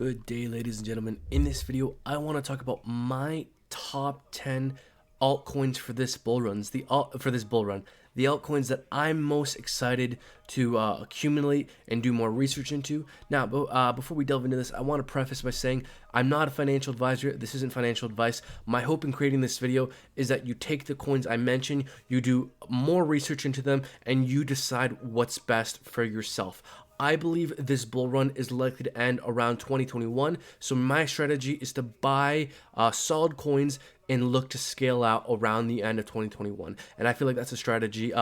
Good day, ladies and gentlemen. In this video, I want to talk about my top 10 altcoins for this bull run. The altcoins that I'm most excited to accumulate and do more research into. Now, before we delve into this, I want to preface by saying I'm not a financial advisor. This isn't financial advice. My hope in creating this video is that you take the coins I mention, you do more research into them, and you decide what's best for yourself. I believe this bull run is likely to end around 2021, so my strategy is to buy solid coins and look to scale out around the end of 2021. And I feel like that's a strategy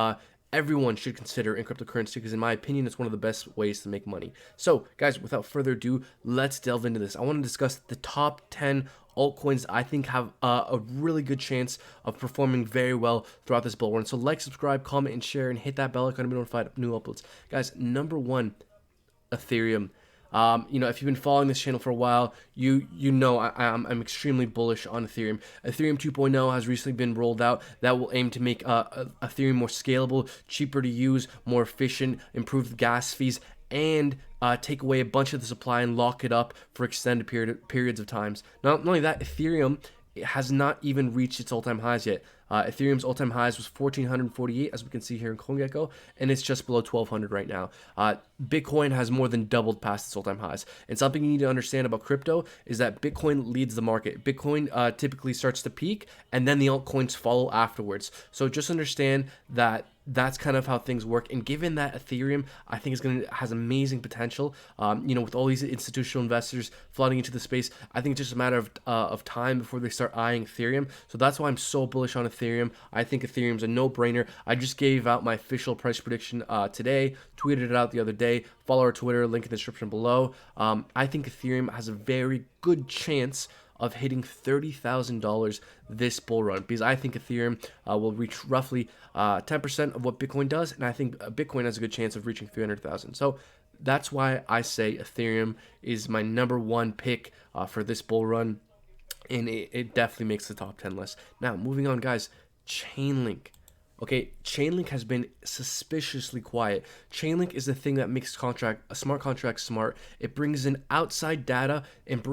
everyone should consider in cryptocurrency because, in my opinion, it's one of the best ways to make money. So, guys, without further ado, let's delve into this. I want to discuss the top 10 altcoins I think have a really good chance of performing very well throughout this bull run. So, like, subscribe, comment, and share, and hit that bell icon to be notified of new uploads. Guys, number one, Ethereum. If you've been following this channel for a while, you know I'm extremely bullish on Ethereum. Ethereum 2.0 has recently been rolled out that will aim to make Ethereum more scalable, cheaper to use, more efficient, improve the gas fees, and take away a bunch of the supply and lock it up for extended periods of times. Not only that, Ethereum has not even reached its all-time highs yet. Ethereum's all-time highs was 1,448, as we can see here in CoinGecko, and it's just below 1,200 right now. Bitcoin has more than doubled past its all-time highs. And something you need to understand about crypto is that Bitcoin leads the market. Bitcoin typically starts to peak, and then the altcoins follow afterwards. So just understand that that's kind of how things work. And given that Ethereum, I think has amazing potential, with all these institutional investors flooding into the space, I think it's just a matter of time before they start eyeing Ethereum. So that's why I'm so bullish on Ethereum. I think Ethereum's a no-brainer. I just gave out my official price prediction today, tweeted it out the other day. Follow our Twitter, link in the description below. I think Ethereum has a very good chance of hitting $30,000 this bull run, because I think Ethereum will reach roughly 10% of what Bitcoin does, and I think Bitcoin has a good chance of reaching 300,000. So that's why I say Ethereum is my number one pick for this bull run, and it definitely makes the top 10 list. Now, moving on, guys, Chainlink. Okay, Chainlink has been suspiciously quiet. Chainlink is the thing that makes a smart contract smart. It brings in outside data and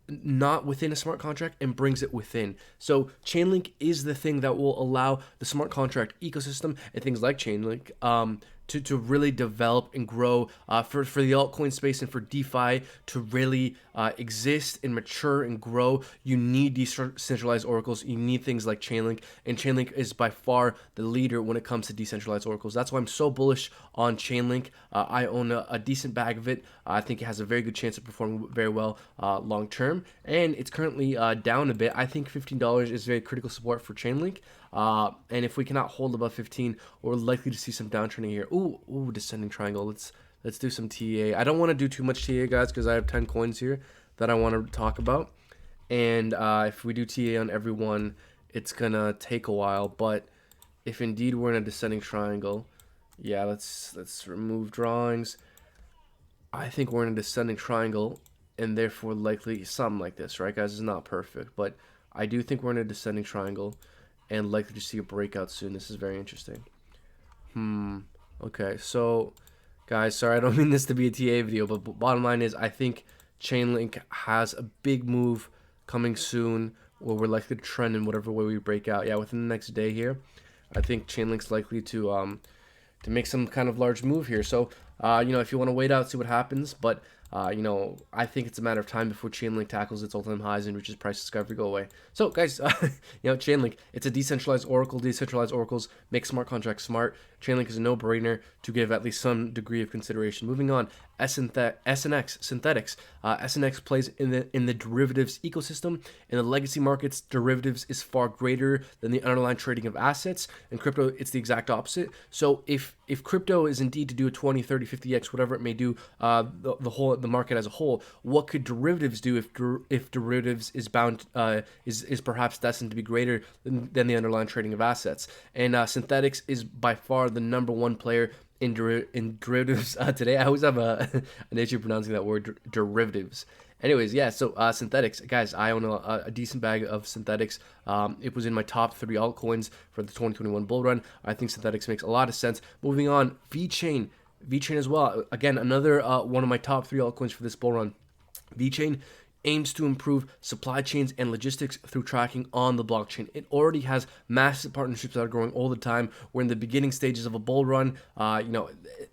not within a smart contract and brings it within. So Chainlink is the thing that will allow the smart contract ecosystem and things like Chainlink to really develop and grow for the altcoin space and for DeFi to really exist and mature and grow. You need decentralized oracles. You need things like Chainlink, and Chainlink is by far the leader when it comes to decentralized oracles. That's why I'm so bullish on Chainlink. I own a decent bag of it. I think it has a very good chance of performing very well long term, and it's currently down a bit. I think $15 is very critical support for Chainlink. And if we cannot hold above 15, we're likely to see some downtrending here. Ooh, descending triangle. Let's do some TA. I don't want to do too much TA, guys, because I have 10 coins here that I want to talk about. And if we do TA on every one, it's gonna take a while. But if indeed we're in a descending triangle, yeah, let's remove drawings. I think we're in a descending triangle, and therefore likely something like this, right, guys? It's not perfect, but I do think we're in a descending triangle and likely to see a breakout soon. This is very interesting. Okay, so guys, sorry, I don't mean this to be a TA video, but bottom line is I think Chainlink has a big move coming soon where we're likely to trend in whatever way we break out. Yeah, within the next day here, I think Chainlink's likely to make some kind of large move here. So if you want to wait out, see what happens, but I think it's a matter of time before Chainlink tackles its all-time highs and reaches price discovery go away. So, guys, Chainlink, it's a decentralized oracle. Decentralized oracles make smart contracts smart. Chainlink is a no-brainer to give at least some degree of consideration. Moving on, SNX Synthetics. SNX plays in the derivatives ecosystem. In the legacy markets, derivatives is far greater than the underlying trading of assets. In crypto, it's the exact opposite. So if crypto is indeed to do a 20, 30, 50x, whatever it may do, the market as a whole, what could derivatives do if derivatives is bound is perhaps destined to be greater than the underlying trading of assets? And Synthetics is by far the number one player in derivatives today. I always have an issue pronouncing that word, derivatives. Anyways, yeah, so Synthetics, guys, I own a decent bag of Synthetics. It was in my top 3 altcoins for the 2021 bull run. I think Synthetics makes a lot of sense. Moving on, Vechain as well. Again, another one of my top 3 altcoins for this bull run. Vechain aims to improve supply chains and logistics through tracking on the blockchain. It already has massive partnerships that are growing all the time. We're in the beginning stages of a bull run.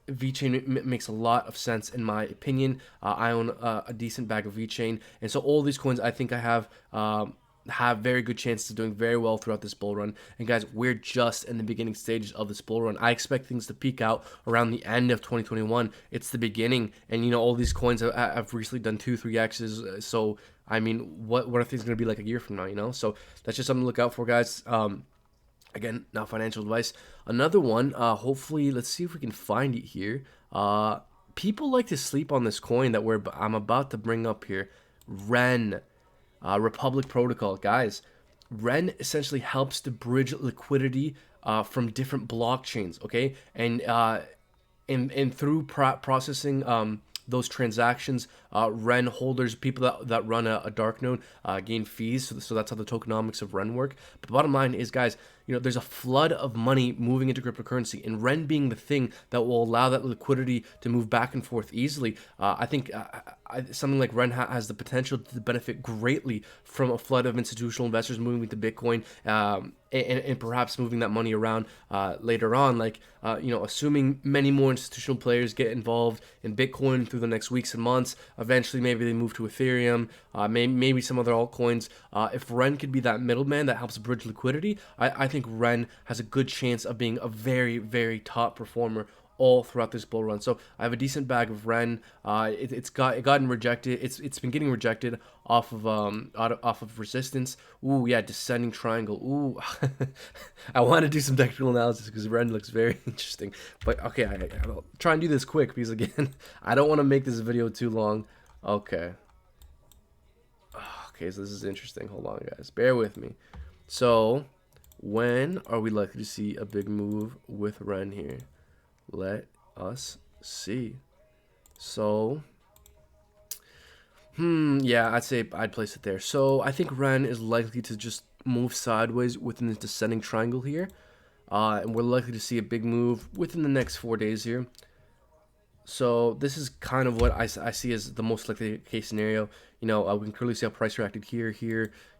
Vechain makes a lot of sense in my opinion. I own a decent bag of Vechain, and so all these coins I think I have very good chances of doing very well throughout this bull run. And guys, we're just in the beginning stages of this bull run. I expect things to peak out around the end of 2021. It's the beginning, and all these coins have recently done 2-3x's. So I mean, what are things going to be like a year from now? So that's just something to look out for, guys. Again, not financial advice. Another one, hopefully, let's see if we can find it here. People like to sleep on this coin that I'm about to bring up here, Ren. Republic Protocol, guys. Ren essentially helps to bridge liquidity from different blockchains, okay, and through processing those transactions, Ren holders, people that run a dark node, gain fees. So that's how the tokenomics of Ren work. But the bottom line is, guys, there's a flood of money moving into cryptocurrency, and Ren being the thing that will allow that liquidity to move back and forth easily. I think something like Ren has the potential to benefit greatly from a flood of institutional investors moving to Bitcoin, and perhaps moving that money around later on. Like, assuming many more institutional players get involved in Bitcoin through the next weeks and months, eventually maybe they move to Ethereum, maybe some other altcoins. If Ren could be that middleman that helps bridge liquidity, I think Ren has a good chance of being a very, very top performer all throughout this bull run. So I have a decent bag of Ren. It gotten rejected. It's been getting rejected off of resistance. Ooh, yeah, descending triangle. Ooh, I want to do some technical analysis because Ren looks very interesting. But okay, I'll try and do this quick because again, I don't want to make this video too long. Okay. Okay, so this is interesting. Hold on, guys. Bear with me. So, when are we likely to see a big move with Ren here? Let us see. So, yeah, I'd say I'd place it there. So I think Ren is likely to just move sideways within this descending triangle here. And we're likely to see a big move within the next 4 days here. So this is kind of what I see as the most likely case scenario. We can clearly see how price reacted here,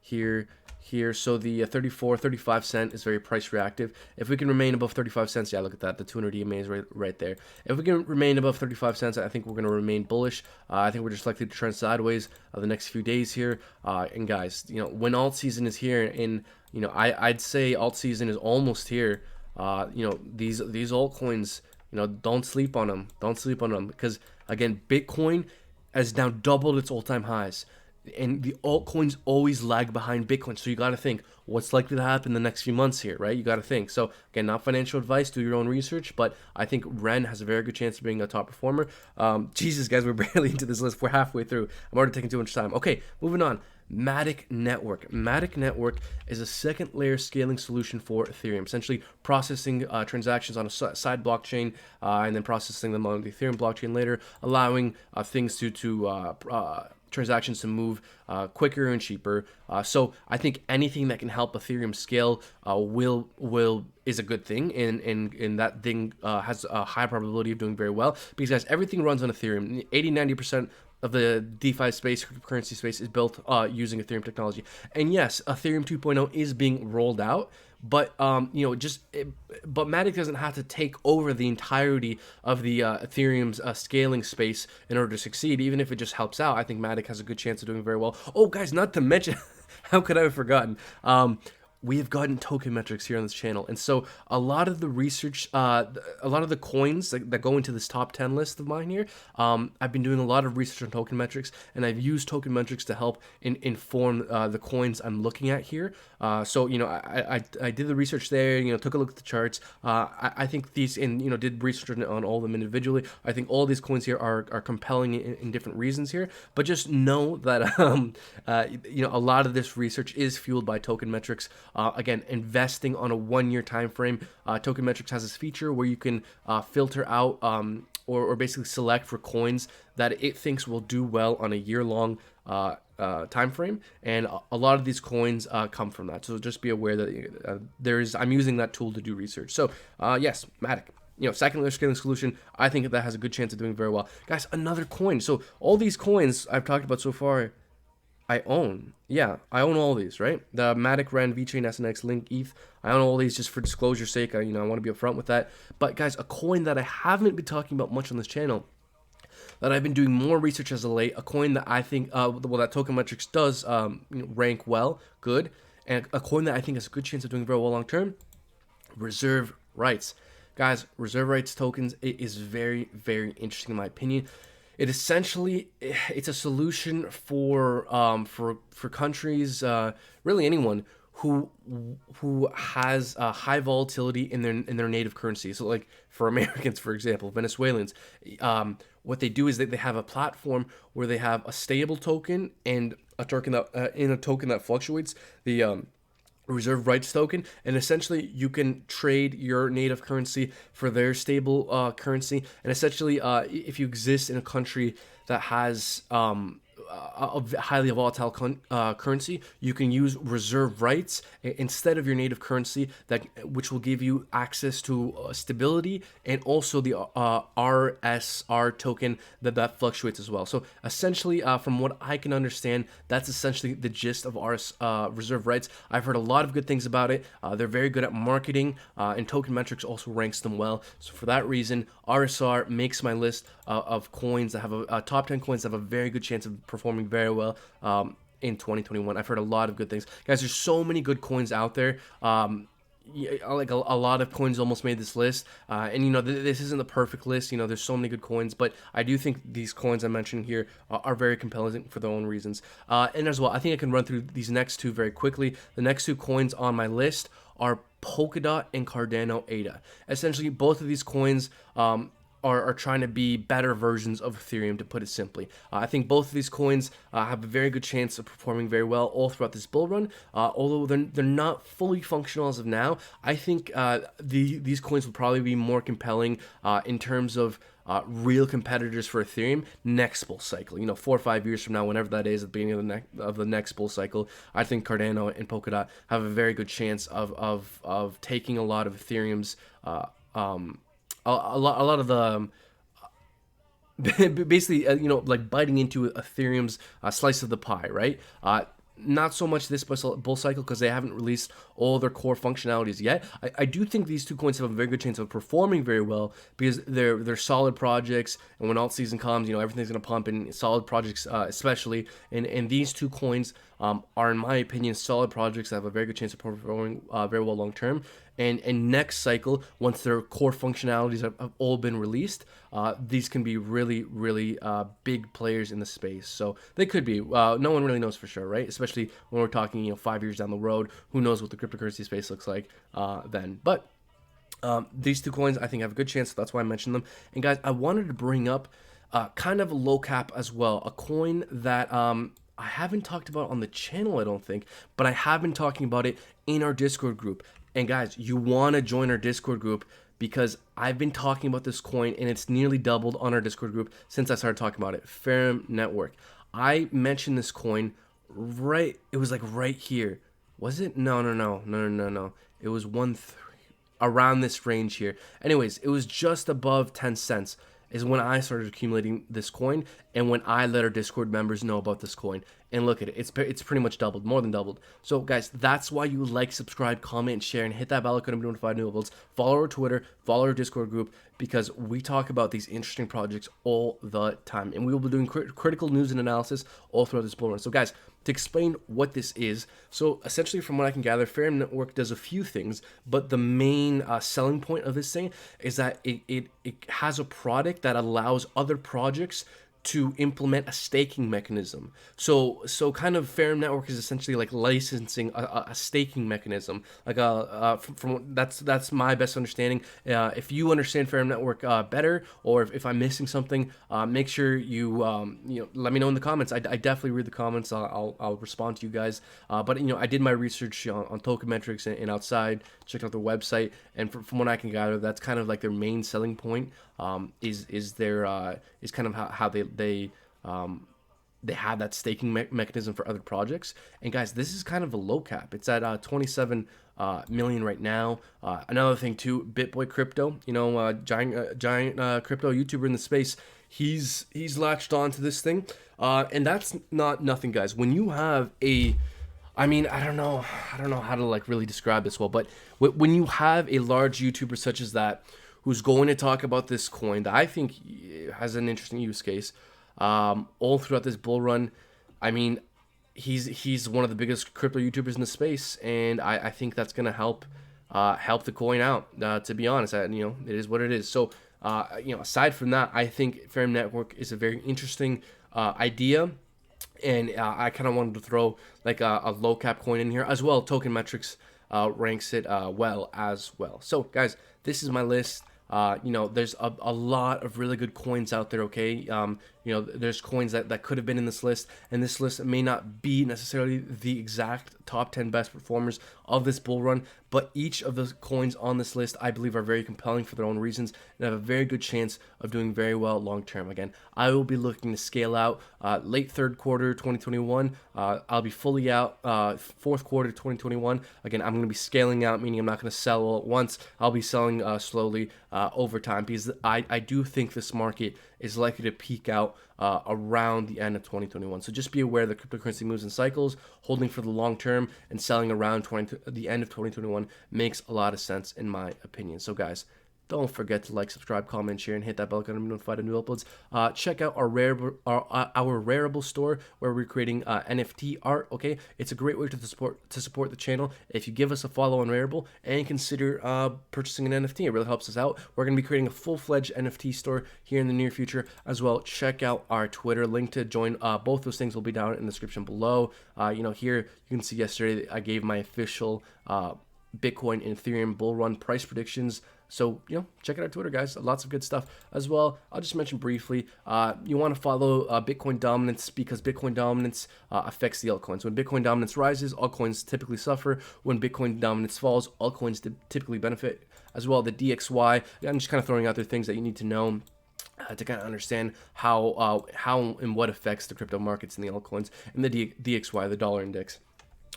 here. So the 35 cent is very price reactive. If we can remain above 35 cents, yeah, look at that. The 200 EMA is right there. If we can remain above 35 cents, I think we're going to remain bullish. I think we're just likely to trend sideways the next few days here. And guys, when alt season is here, and I'd say alt season is almost here. These altcoins, don't sleep on them. Don't sleep on them because again, Bitcoin has now doubled its all-time highs. And the altcoins always lag behind Bitcoin. So you got to think what's likely to happen in the next few months here, right? You got to think. So again, not financial advice, do your own research, but I think Ren has a very good chance of being a top performer. Jesus, guys, we're barely into this list. We're halfway through. I'm already taking too much time. Okay, moving on. Matic Network. Matic Network is a second layer scaling solution for Ethereum, essentially processing transactions on a side blockchain and then processing them on the Ethereum blockchain later, allowing things transactions to move quicker and cheaper. So I think anything that can help Ethereum scale is a good thing, and that thing has a high probability of doing very well because, guys, everything runs on Ethereum. 80-90% of the DeFi space, cryptocurrency space, is built using Ethereum technology. And yes, Ethereum 2.0 is being rolled out, but but Matic doesn't have to take over the entirety of the Ethereum's scaling space in order to succeed. Even if it just helps out, I think Matic has a good chance of doing very well. Oh, guys, not to mention, how could I have forgotten? We have gotten token metrics here on this channel, and so a lot of the research, a lot of the coins that go into this top 10 list of mine here, I've been doing a lot of research on token metrics, and I've used token metrics to help inform the coins I'm looking at here. So I did the research there, took a look at the charts. I think these, and did research on all of them individually. I think all these coins here are compelling in different reasons here, but just know that a lot of this research is fueled by token metrics. Again, investing on a 1-year time frame. Token metrics has this feature where you can filter out or basically select for coins that it thinks will do well on a year-long time frame, and a lot of these coins come from that. So just be aware that I'm using that tool to do research. So yes, Matic. second layer scaling solution. I think that has a good chance of doing very well. Guys, another coin. So all these coins I've talked about so far, I own. Yeah, I own all these, right? The Matic, Ren, Vechain, SNX, Link, ETH. I own all these just for disclosure's sake. I want to be upfront with that. But guys, a coin that I haven't been talking about much on this channel, that I've been doing more research as of late, a coin that I think, that Token Metrics does rank well, good, and a coin that I think has a good chance of doing very well long term, reserve rights. Guys, reserve rights tokens, it is very, very interesting in my opinion. It essentially, it's a solution for countries, really anyone who has high volatility in their native currency. So like for Americans, for example, Venezuelans, what they do is they have a platform where they have a stable token and a token that fluctuates, the reserve rights token, and essentially you can trade your native currency for their stable currency. And essentially, if you exist in a country that has a highly volatile currency, you can use reserve rights instead of your native currency, which will give you access to stability and also the RSR token that fluctuates as well. So essentially, from what I can understand, that's essentially the gist of reserve rights. I've heard a lot of good things about it. They're very good at marketing, and Token Metrics also ranks them well. So for that reason, RSR makes my list of coins that have a top 10 coins that have a very good chance of performing very well in 2021. I've heard a lot of good things. Guys, there's so many good coins out there. Like a lot of coins almost made this list, and this isn't the perfect list. There's so many good coins, but I do think these coins I'm mentioning here are very compelling for their own reasons. And as well, I think I can run through these next two very quickly. The next two coins on my list are Polkadot and Cardano ADA. Essentially, both of these coins are trying to be better versions of Ethereum, to put it simply. I think both of these coins have a very good chance of performing very well all throughout this bull run. Although they're not fully functional as of now, I think these coins will probably be more compelling in terms of real competitors for Ethereum next bull cycle. 4 or 5 years from now, whenever that is, at the beginning of the next bull cycle, I think Cardano and Polkadot have a very good chance of taking a lot of Ethereum's a lot of the basically like biting into Ethereum's slice of the pie, right? Not so much this bull cycle because they haven't released all their core functionalities yet. I do think these two coins have a very good chance of performing very well because they're solid projects, and when alt season comes, everything's gonna pump, in solid projects especially. And these two coins are, in my opinion, solid projects that have a very good chance of performing very well long term. And next cycle, once their core functionalities have all been released, these can be really, really big players in the space. So they could be. No one really knows for sure, right? Especially when we're talking, 5 years down the road. Who knows what the cryptocurrency space looks like then? But these two coins, I think, have a good chance. So that's why I mentioned them. And guys, I wanted to bring up kind of a low cap as well, a coin that I haven't talked about on the channel, I don't think, but I have been talking about it in our Discord group. And guys, you want to join our Discord group because I've been talking about this coin and it's nearly doubled on our Discord group since I started talking about it. Ethereum Network. I mentioned this coin it was like right here. Was it? No. It was around this range here. Anyways, it was just above 10 cents is when I started accumulating this coin and when I let our Discord members know about this coin. And look at it, it's pretty much doubled, more than doubled. So guys, that's why you like, subscribe, comment, and share, and hit that bell icon to be notified of new uploads. Follow our Twitter, follow our Discord group, because we talk about these interesting projects all the time. And we will be doing critical news and analysis all throughout this bull run. So guys, to explain what this is, so essentially from what I can gather, Ethereum Network does a few things, but the main selling point of this thing is that it has a product that allows other projects to implement a staking mechanism. So kind of Ethereum Network is essentially like licensing a staking mechanism. Like from that's my best understanding. If you understand Ethereum Network better, or if I'm missing something, make sure you let me know in the comments. I definitely read the comments. I'll respond to you guys. But I did my research on Token Metrics and outside, checked out their website, and from what I can gather, that's kind of like their main selling point. Is kind of how they they have that staking mechanism for other projects. And guys, this is kind of a low cap. It's at 27 million right now. Another thing too, BitBoy Crypto, you know, giant crypto YouTuber in the space. He's latched on to this thing, and that's not nothing, guys. When you have a, I mean, I don't know how to like really describe this well, but when you have a large YouTuber such as that, who's going to talk about this coin that I think has an interesting use case, all throughout this bull run, I mean, he's one of the biggest crypto YouTubers in the space, and I think that's gonna help the coin out. To be honest, you know, it is what it is. So you know, aside from that, I think Ethereum Network is a very interesting idea, and I kind of wanted to throw like a low cap coin in here as well. Token Metrics ranks it well as well. So guys, this is my list. You know, there's a lot of really good coins out there, okay? You know, there's coins that could have been in this list, and this list may not be necessarily the exact top 10 best performers of this bull run, but each of the coins on this list, I believe, are very compelling for their own reasons and have a very good chance of doing very well long term. Again, I will be looking to scale out late third quarter 2021. I'll be fully out fourth quarter 2021. Again, I'm going to be scaling out, meaning I'm not going to sell all at once. I'll be selling slowly over time, because I do think this market is likely to peak out around the end of 2021. So just be aware that cryptocurrency moves in cycles. Holding for the long term and selling around the end of 2021 makes a lot of sense in my opinion. So guys, don't forget to like, subscribe, comment, share, and hit that bell icon to be notified of new uploads. Check out our Rareable store, where we're creating NFT art. Okay, it's a great way to support the channel. If you give us a follow on Rareable and consider purchasing an NFT, it really helps us out. We're going to be creating a full-fledged NFT store here in the near future as well. Check out our Twitter. Link to join both those things will be down in the description below. You know, here you can see yesterday I gave my official Bitcoin and Ethereum bull run price predictions. So, you know, check out our Twitter, guys. Lots of good stuff as well. I'll just mention briefly, you want to follow Bitcoin dominance, because Bitcoin dominance affects the altcoins. When Bitcoin dominance rises, altcoins typically suffer. When Bitcoin dominance falls, altcoins typically benefit as well. The DXY, I'm just kind of throwing out there things that you need to know to kind of understand how and what affects the crypto markets and the altcoins. And the DXY, the dollar index.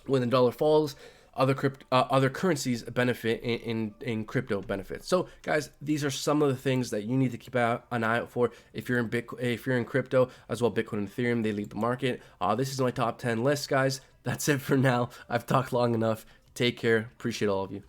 When the dollar falls, other currencies benefit in crypto benefits. So guys, these are some of the things that you need to keep an eye out for if you're in if you're in crypto as well. Bitcoin and Ethereum, they lead the market. This is my top 10 list, guys. That's it for now. I've talked long enough. Take care. Appreciate all of you.